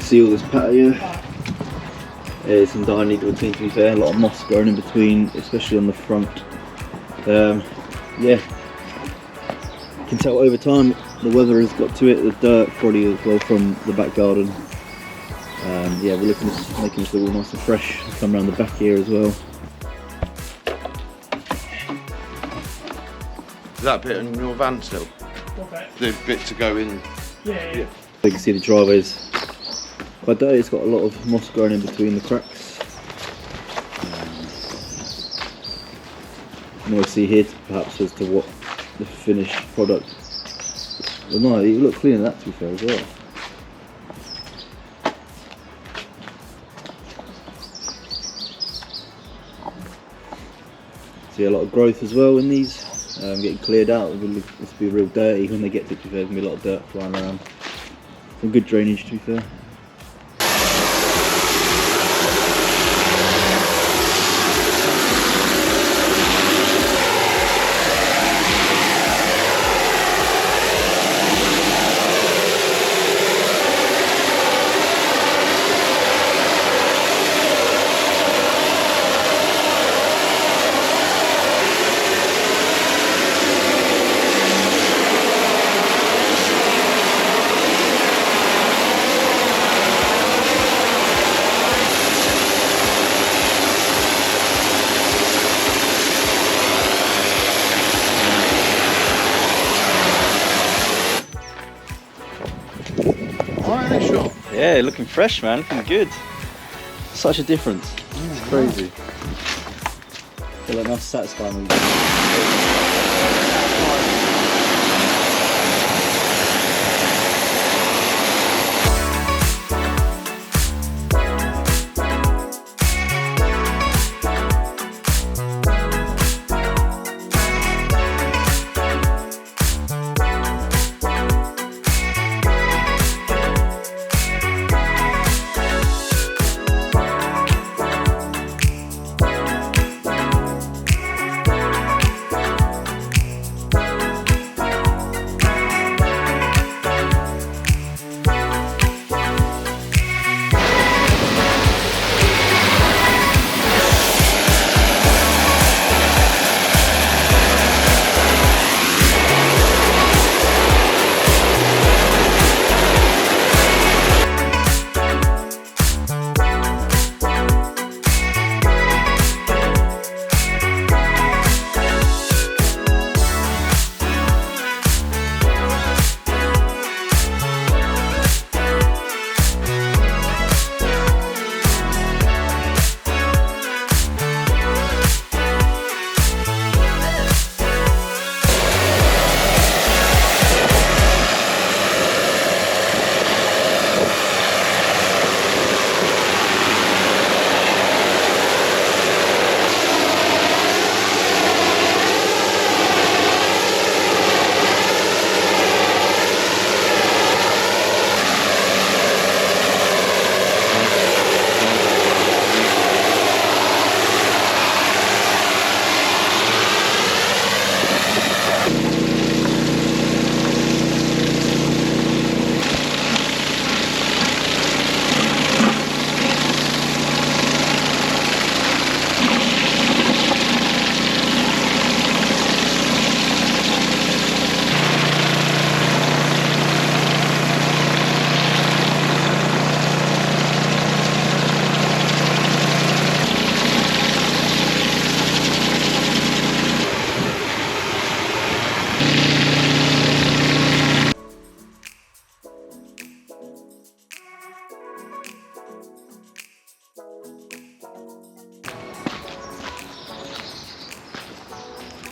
can see all this patio. There's some that I need to attend to. There, a lot of moss growing in between, especially on the front. Yeah, you can tell over time the weather has got to it. The dirt probably as well from the back garden. Yeah, we're looking at making this all nice and fresh. Come around the back here as well. Is that bit in your van still? Okay. The bit to go in? Yeah. You can see the driveway's quite dirty. It's got a lot of moss growing in between the cracks. You can always see here perhaps as to what the finished product. Well, no, you look clean in that to be fair as well. See a lot of growth as well in these. Getting cleared out. This will be real dirty when they get to it. There's gonna be a lot of dirt flying around. Some good drainage to be fair. Yeah, looking fresh, man. Looking good. Such a difference. It's crazy. I feel like that's satisfying.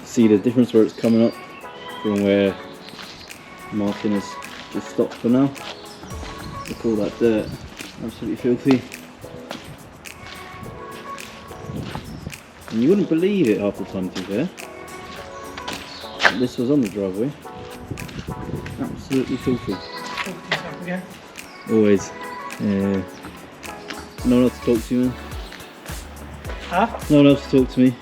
See the difference where it's coming up from where Martin has just stopped for now. Look all that dirt, absolutely filthy. And you wouldn't believe it half the time to be fair. This was on the driveway. Absolutely filthy. Yeah. Always. Yeah. No one else to talk to, man. Huh? No one else to talk to me.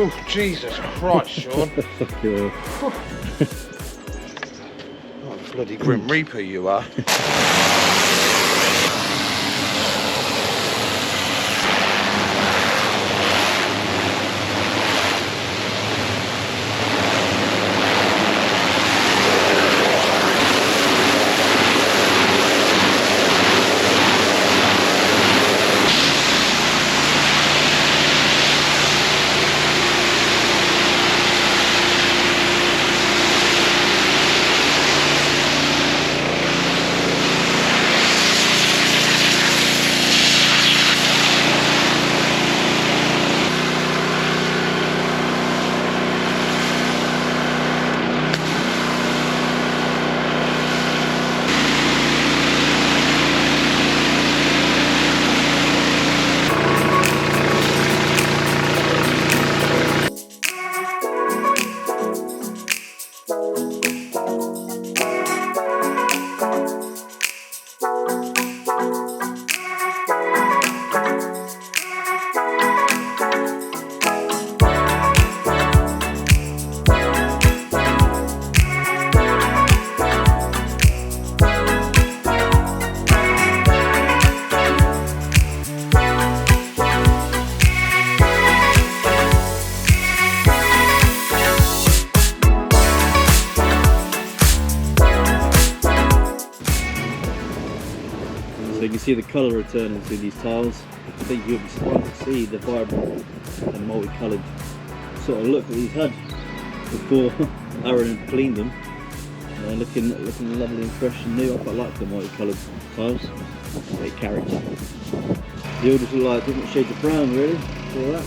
Oh, Jesus Christ, Sean. Fuck you. Oh, bloody Grim Reaper you are. So you can see the colour returning to these tiles. I think you'll be surprised to see the vibrant and multicoloured sort of look that these had before Aaron had cleaned them. Looking lovely and fresh and new. I quite like the multicoloured tiles. Great character. They all just look like different shades of brown, really. All that.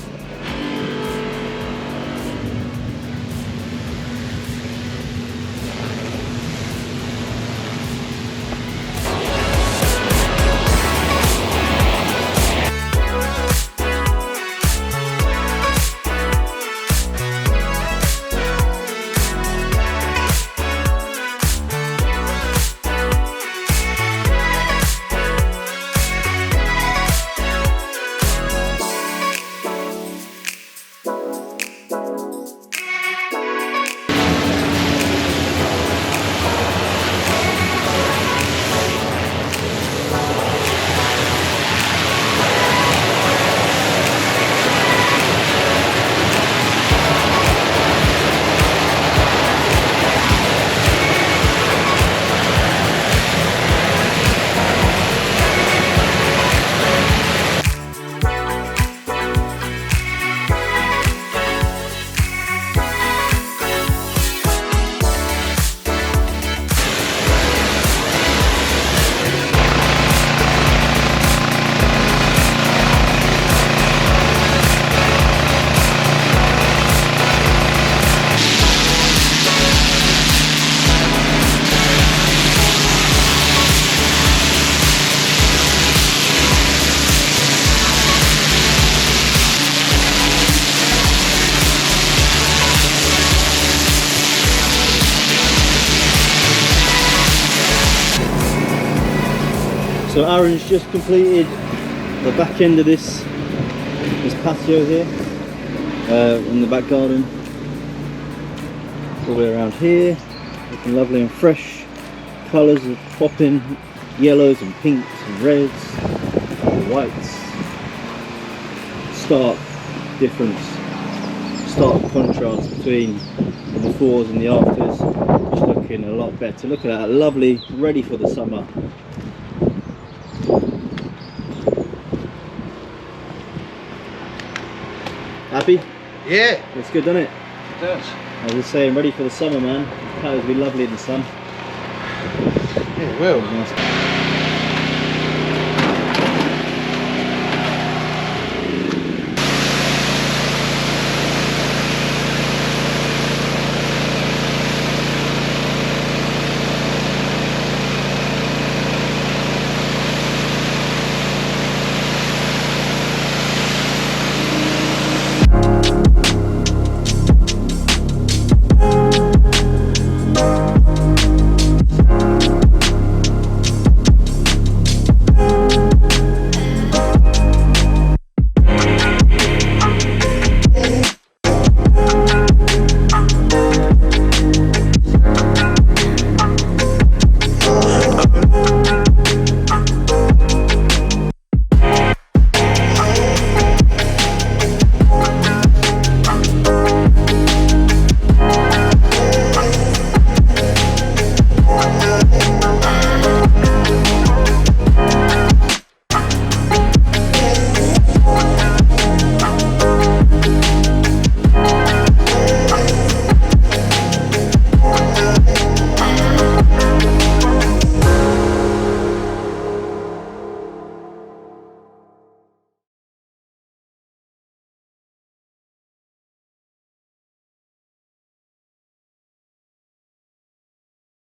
So Aaron's just completed the back end of this patio here in the back garden, all the way around here, looking lovely and fresh. Colours are popping, yellows and pinks and reds and whites. Stark difference, stark contrast between the befores and the afters. Just looking a lot better. Look at that, lovely, ready for the summer. Happy? Yeah, Looks good, doesn't it? it does. I was just saying, ready for the summer, man. This patio's be lovely in the sun. Yeah, it will. Nice.